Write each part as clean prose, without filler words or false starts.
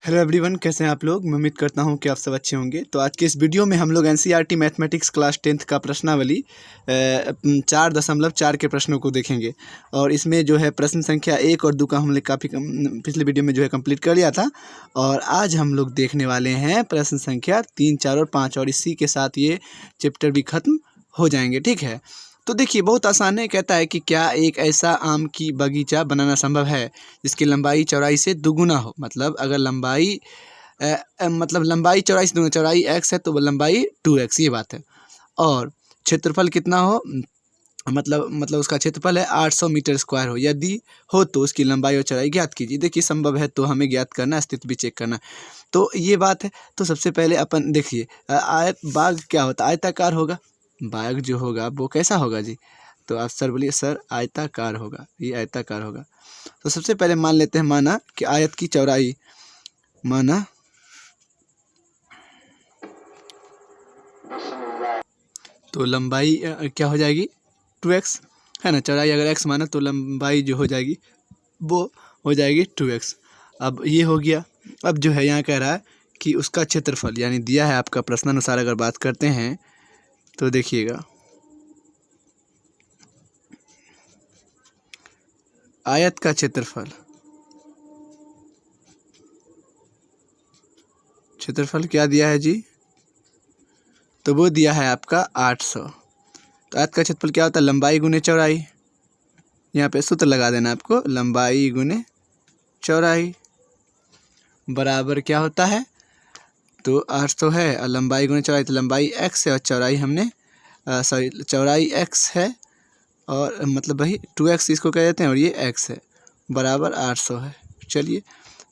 Hello everyone, कैसे हैं आप लोग। मैं उम्मीद करता हूं कि आप सब अच्छे होंगे। तो आज के इस वीडियो में हम लोग एनसीईआरटी मैथमेटिक्स क्लास 10th का प्रश्नावली 4.4 के प्रश्नों को देखेंगे। और इसमें जो है प्रश्न संख्या 1 और 2 का हमने काफ़ी पिछले वीडियो में जो है कंप्लीट कर लिया था। और आज हम लोग देखने वाले हैं प्रश्न संख्या 3, 4 और 5, और इसी के साथ ये चैप्टर भी ख़त्म हो जाएंगे। ठीक है, तो देखिए बहुत आसान है। कहता है कि क्या एक ऐसा आम की बगीचा बनाना संभव है जिसकी लंबाई चौड़ाई से दुगुना हो। मतलब अगर लंबाई लंबाई चौड़ाई से दुगुना, चौड़ाई x है तो वो लंबाई 2x, ये बात है। और क्षेत्रफल कितना हो, मतलब उसका क्षेत्रफल है 800 मीटर स्क्वायर हो। यदि हो तो उसकी लंबाई और चौड़ाई ज्ञात कीजिए। देखिए संभव है तो हमें ज्ञात करना, अस्तित्व भी चेक करना। तो ये बात है। तो सबसे पहले अपन देखिए बाग क्या होता है, आयताकार होगा। बाग जो होगा वो कैसा होगा जी, तो आप सर बोलिए सर आयताकार होगा, ये आयताकार होगा। तो सबसे पहले मान लेते हैं, माना कि आयत की चौड़ाई, माना तो लंबाई क्या हो जाएगी 2x, है ना। चौड़ाई अगर x माना तो लंबाई जो हो जाएगी वो हो जाएगी 2x। अब ये हो गया। अब जो है यहाँ कह रहा है कि उसका क्षेत्रफल, यानी दिया है आपका प्रश्नानुसार अगर बात करते हैं तो देखिएगा आयत का क्षेत्रफल क्या दिया है जी, तो वो दिया है आपका 800। तो आयत का क्षेत्रफल क्या होता है, लंबाई गुने चौड़ाई। यहाँ पे सूत्र लगा देना आपको, लंबाई गुने चौड़ाई बराबर क्या होता है, तो 800 है और लंबाई गुने चौड़ाई, तो लंबाई x है और चौड़ाई हमने चौड़ाई x है और मतलब वही 2x इसको कह देते हैं और ये x है, बराबर 800 है। चलिए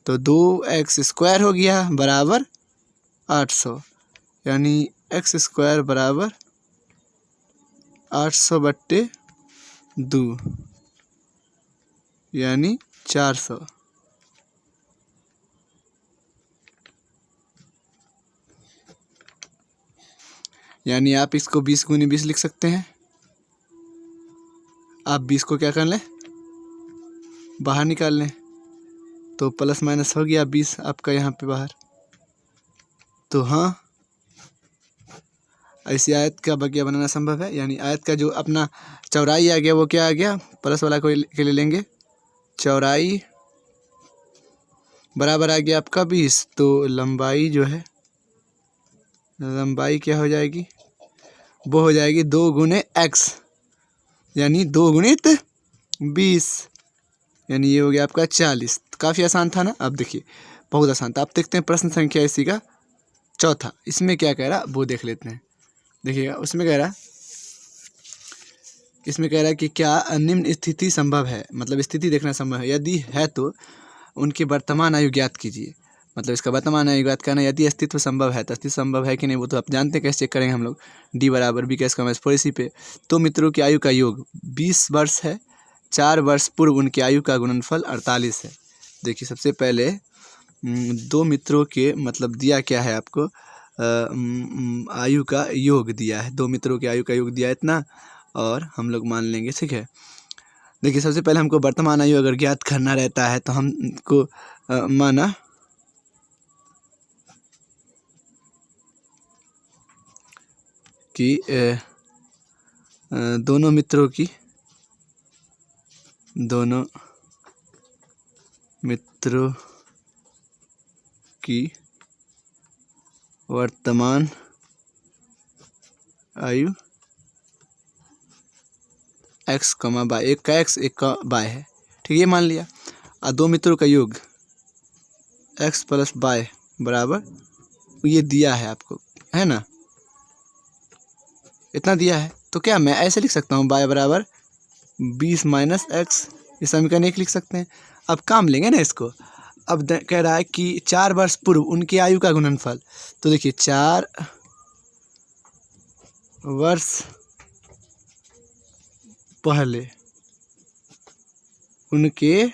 तो 2x स्क्वायर हो गया बराबर 800, यानी x स्क्वायर बराबर 800/2 यानी 400। यानी आप इसको 20 गुनी 20 लिख सकते हैं। आप 20 को क्या कर लें, बाहर निकाल लें, तो प्लस माइनस हो गया 20 आपका यहाँ पे बाहर। तो हाँ, ऐसी आयत का बगिया बनाना संभव है। यानी आयत का जो अपना चौड़ाई आ गया वो क्या आ गया, प्लस वाला को के लिए लेंगे, चौड़ाई बराबर आ गया आपका 20। तो लंबाई जो है, लंबाई क्या हो जाएगी, वो हो जाएगी 2 गुने x, यानी 2 गुणित 20, यानी ये हो गया आपका 40। काफ़ी आसान था ना। अब देखिए बहुत आसान था। अब देखते हैं प्रश्न संख्या इसी का चौथा, इसमें क्या कह रहा वो देख लेते हैं। देखिएगा उसमें कह रहा, इसमें कह रहा है कि क्या निम्न स्थिति संभव है, मतलब स्थिति देखना संभव है। यदि है तो उनकी वर्तमान आयु ज्ञात कीजिए। मतलब इसका वर्तमान आयु ज्ञात करना, यदि अस्तित्व संभव है तो अस्तित्व संभव है कि नहीं वो तो आप जानते हैं, कैसे चेक करेंगे हम लोग। डी बराबर बी कैस का मैच 4 इसी पे। तो मित्रों की आयु का योग 20 वर्ष है, 4 वर्ष पूर्व उनकी आयु का गुणनफल 48 है। देखिए सबसे पहले 2 मित्रों के मतलब दिया क्या है आपको, आयु का योग दिया है। 2 मित्रों की आयु का योग दिया है इतना, और हम लोग मान लेंगे। ठीक है, देखिए सबसे पहले हमको वर्तमान आयु अगर ज्ञात करना रहता है तो हमको माना कि दोनों मित्रों की वर्तमान आयु x, y, एक का x एक का y है। ठीक, ये मान लिया। और 2 मित्रों का योग x + y बराबर ये दिया है आपको, है ना, इतना दिया है। तो क्या मैं ऐसे लिख सकता हूँ, y बराबर 20 - x, ये समीकरण 1 लिख सकते हैं। अब काम लेंगे ना इसको। अब कह रहा है कि 4 वर्ष पूर्व उनकी आयु का गुणनफल। तो देखिए 4 वर्ष पहले उनके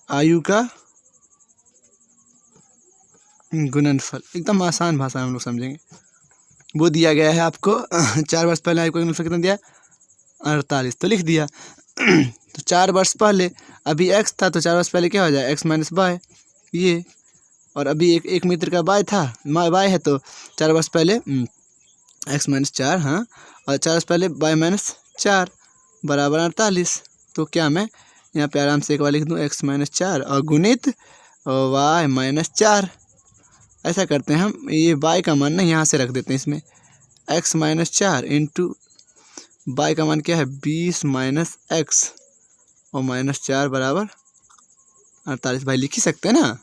आयु का गुणनफल, एकदम आसान भाषा में हम लोग समझेंगे, वो दिया गया है आपको। 4 वर्ष पहले आयु का गुणनफल कितना दिया, 48, तो लिख दिया। तो 4 वर्ष पहले अभी x था तो 4 वर्ष पहले क्या हो जाए x माइनस वाई ये, और अभी एक मीटर का y था, y है तो 4 वर्ष पहले x माइनस 4, हाँ, और 4 वर्ष पहले y माइनस 4 बराबर 48। तो क्या मैं यहाँ पे आराम से एक बार लिख दूँ x माइनस 4 और गुणित y माइनस 4। ऐसा करते हैं हम, ये y का मान ना यहाँ से रख देते हैं इसमें, x माइनस 4 इंटू y का मान क्या है 20 माइनस x और माइनस 4 बराबर 48। भाई लिख ही सकते हैं ना।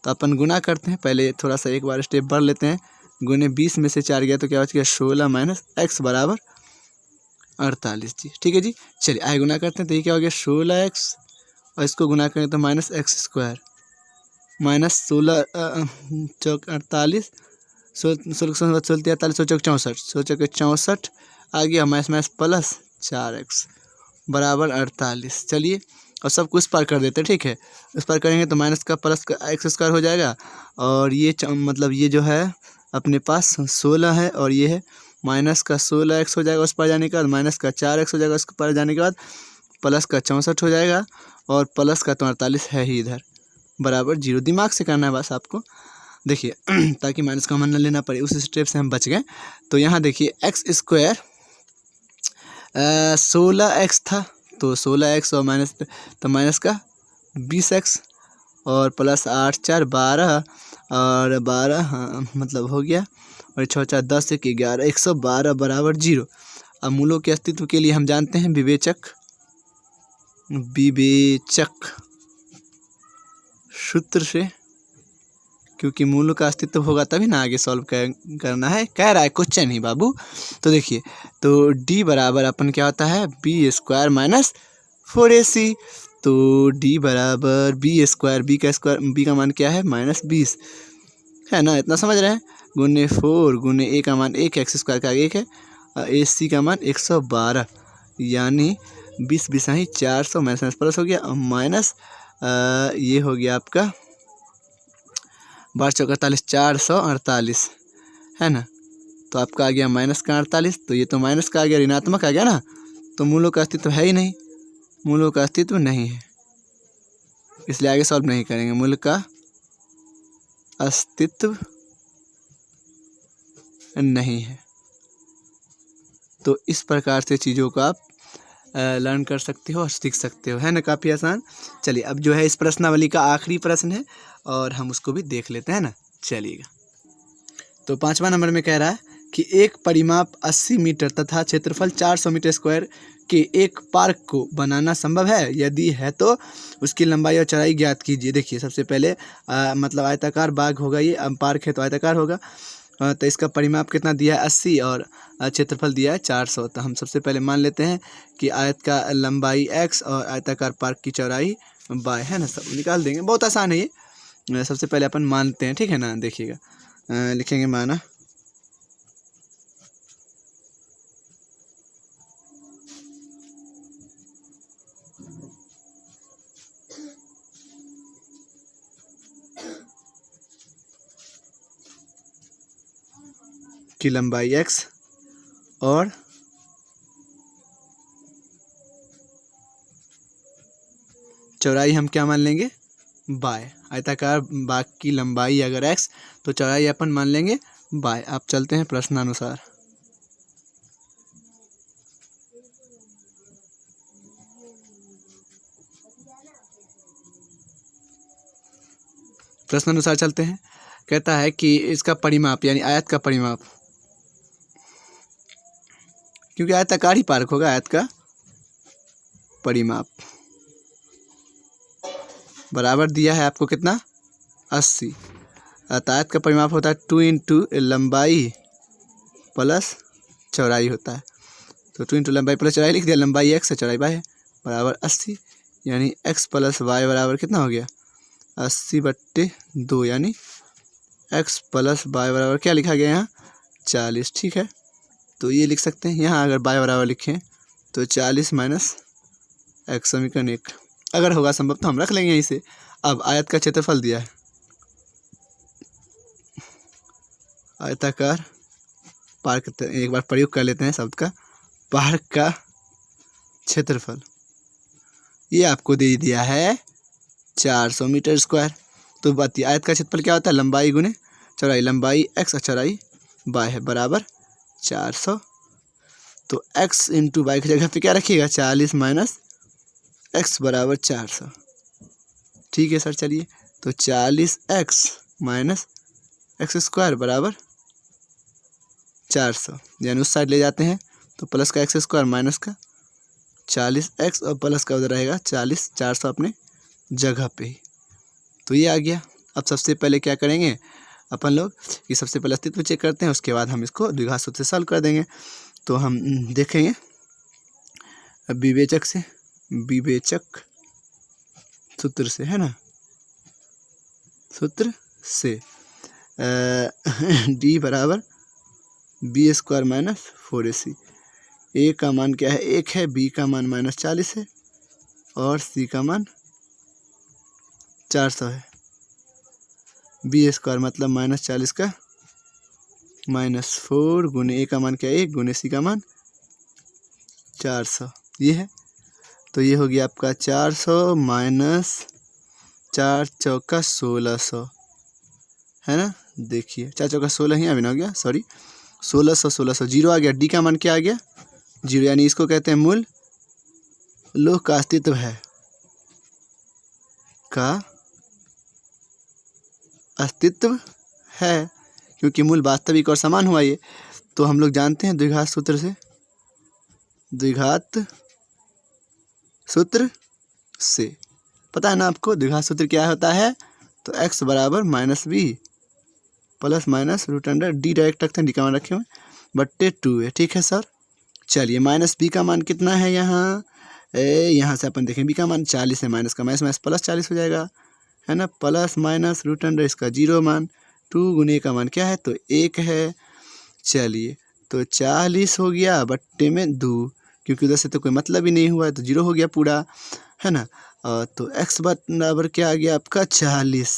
तो अपन गुना करते हैं, पहले थोड़ा सा एक बार स्टेप बढ़ लेते हैं। गुने 20 में से 4 गया तो क्या बच गया 16 माइनस x बराबर 48 जी। ठीक है जी, चलिए आगे गुना करते हैं। तो ये क्या हो गया 16x और इसको गुना करें तो माइनस एक्स स्क्वायर माइनस 16 चौक 48 16 43 चौक 64 आ गया माइनस प्लस 4x बराबर 48। चलिए और सब कुछ पार कर देते हैं, ठीक है। उस पर करेंगे तो माइनस का प्लस का एक्स स्क्वायर हो जाएगा, और ये मतलब ये जो है अपने पास 16 है और ये है माइनस का 16x हो जाएगा उस पर जाने के बाद, माइनस का 4x हो जाएगा उस पर जाने के बाद, प्लस का 64 हो जाएगा और प्लस का तो 48 है ही इधर बराबर 0। दिमाग से करना है बस आपको, देखिए ताकि माइनस का मान न लेना पड़े, उस स्टेप से हम बच गए। तो यहाँ देखिए एक्स स्क्वायर 16x था तो 16x और माइनस का 20x और प्लस 8 4 12 और 12, हाँ मतलब हो गया, और 6 4 10 1 11 112 बराबर 0। अब मूलों के अस्तित्व के लिए हम जानते हैं विवेचक सूत्र से, क्योंकि मूलों का अस्तित्व होगा तभी ना आगे सॉल्व करना है, कह रहा है क्वेश्चन ही बाबू। तो देखिए तो d बराबर अपन क्या होता है बी स्क्वायर माइनस 4ac, तो d बराबर बी स्क्वायर, बी का मान क्या है माइनस 20 है ना, इतना समझ रहे हैं, गुने 4 गुने a का मान 1 एक्स स्क्वायर का 1 है, ac का मान 112 यानी 20 20 ही 400 माइनस प्लस हो गया, माइनस ये हो गया आपका 12 चौक 48 448 है ना। तो आपका आ गया माइनस का 48, तो ये तो माइनस का आ गया, ऋणात्मक आ गया ना, तो मूलों का अस्तित्व है ही नहीं, मूलों का अस्तित्व नहीं है, इसलिए आगे सॉल्व नहीं करेंगे। मूल का अस्तित्व नहीं है। तो इस प्रकार से चीज़ों को आप लर्न कर सकते हो और सीख सकते हो, है ना, काफ़ी आसान। चलिए अब जो है इस प्रश्नावली का आखिरी प्रश्न है और हम उसको भी देख लेते हैं ना, चलिएगा। तो 5वां नंबर में कह रहा है कि एक परिमाप 80 मीटर तथा क्षेत्रफल 400 मीटर स्क्वायर के एक पार्क को बनाना संभव है, यदि है तो उसकी लंबाई और चौड़ाई ज्ञात कीजिए। देखिए सबसे पहले मतलब आयताकार बाग होगा, ये पार्क है तो आयताकार होगा, तो इसका परिमाप कितना दिया है 80 और क्षेत्रफल दिया है 400। तो हम सबसे पहले मान लेते हैं कि आयत का लंबाई x और आयताकार पार्क की चौड़ाई y है ना, सब निकाल देंगे, बहुत आसान है ये। सबसे पहले अपन मानते हैं, ठीक है ना, देखिएगा लिखेंगे माना की लंबाई x और चौड़ाई हम क्या मान लेंगे y। आयताकार बाग की लंबाई अगर x तो चौड़ाई अपन मान लेंगे y। आप चलते हैं प्रश्नानुसार। प्रश्नानुसार चलते हैं, कहता है कि इसका परिमाप यानी आयत का परिमाप, क्योंकि आयताकार ही पार्क होगा, आयत का परिमाप बराबर दिया है आपको कितना 80। आयत का परिमाप होता है 2 इंटू लंबाई प्लस चौड़ाई होता है, तो 2 इंटू लंबाई प्लस चौड़ाई लिख दिया, लंबाई x है चौड़ाई y है बराबर 80, यानी x प्लस y बराबर कितना हो गया 80/2, यानी x प्लस y बराबर क्या लिखा गया यहाँ 40। ठीक है, तो ये लिख सकते हैं यहाँ, अगर y बराबर लिखें तो 40 माइनस x, समीकरण 1। अगर होगा संभव तो हम रख लेंगे यहीं से। अब आयत का क्षेत्रफल दिया है, आयताकार पार्क, एक बार प्रयोग कर लेते हैं शब्द का, पार्क का क्षेत्रफल ये आपको दे दिया है 400 मीटर स्क्वायर। तो बात आयत का क्षेत्रफल क्या होता है, लंबाई गुने चौड़ाई, लंबाई x और चौड़ाई y है बराबर 400। तो x इंटू वाई की जगह पे क्या रखिएगा 40 माइनस x बराबर 400। ठीक है सर, चलिए तो 40x माइनस एक्स स्क्वायर बराबर 400, यानी उस साइड ले जाते हैं तो प्लस का एक्स स्क्वायर माइनस का 40x और प्लस का उधर रहेगा 40, 400 अपने जगह पे ही। तो ये आ गया। अब सबसे पहले क्या करेंगे अपन लोग कि सबसे पहले अस्तित्व चेक करते हैं, उसके बाद हम इसको द्विघात सूत्र से सॉल्व कर देंगे। तो हम देखेंगे विवेचक सूत्र से, है ना, सूत्र से डी बराबर बी स्क्वायर माइनस 4ac। ए का मान क्या है 1 है, बी का मान माइनस 40 है और सी का मान 400 है। बी स्क्वायर मतलब माइनस 40 का माइनस 4 गुने ए का मान क्या है 1 गुने सी का मान 400, ये है। तो ये हो गया आपका 400 माइनस 4 चौका 1600, है ना। देखिए 4 चौका 16 ही अभी ना हो गया, सॉरी 1600 जीरो आ गया। डी का मान क्या आ गया 0, यानी इसको कहते हैं मूल लोह का अस्तित्व है, का अस्तित्व है, क्योंकि मूल वास्तविक और समान हुआ ये। तो हम लोग जानते हैं द्विघात सूत्र से, द्विघात सूत्र से पता है ना आपको द्विघात सूत्र क्या होता है। तो x बराबर minus b plus minus root under D direct रखते हैं, डी का मान रखे हुए बट्टे 2 है। ठीक है सर, चलिए माइनस बी का मान कितना है यहाँ से अपन देखें बी का मान 40 है, माइनस का माइनस प्लस 40 हो जाएगा, है ना, प्लस माइनस रूट अंडर इसका 0 मान 2 गुने का मान क्या है तो 1 है। चलिए तो 40 हो गया बट्टे में 2, क्योंकि उधर से तो कोई मतलब ही नहीं हुआ है तो 0 हो गया पूरा, है ना। तो x बराबर क्या आ गया आपका 40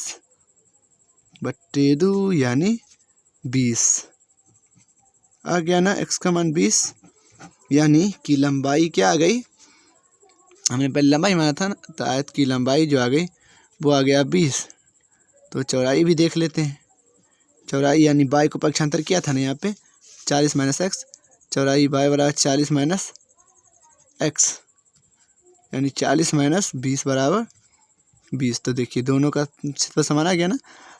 बट्टे 2 यानी 20 आ गया ना, x का मान 20, यानी कि लंबाई क्या आ गई, हमने पहले लंबाई माना था ना, तो आयत की लंबाई जो आ गई वो आ गया 20। तो चौड़ाई भी देख लेते हैं, चौड़ाई यानी y को पक्षांतर किया था ना यहाँ पे 40 माइनस एक्स, चौड़ाई y बराबर 40 माइनस एक्स, यानी 40 माइनस 20 बराबर 20। तो देखिए दोनों का क्षेत्रफल समान आ गया ना।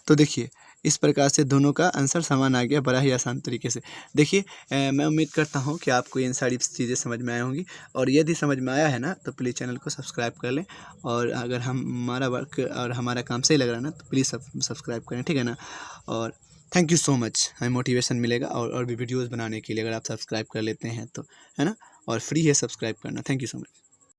तो देखिए इस प्रकार से दोनों का आंसर समान आ गया बड़ा ही आसान तरीके से। देखिए मैं उम्मीद करता हूँ कि आपको इन सारी चीज़ें समझ में आई होंगी, और यदि समझ में आया है ना तो प्लीज़ चैनल को सब्सक्राइब कर लें, और अगर हमारा वर्क और हमारा काम सही लग रहा है ना तो प्लीज़ सब्सक्राइब करें, ठीक है ना। और थैंक यू सो मच, हमें मोटिवेशन मिलेगा और भी वीडियोज़ बनाने के लिए अगर आप सब्सक्राइब कर लेते हैं तो, है ना, और फ्री है सब्सक्राइब करना। Thank you so much.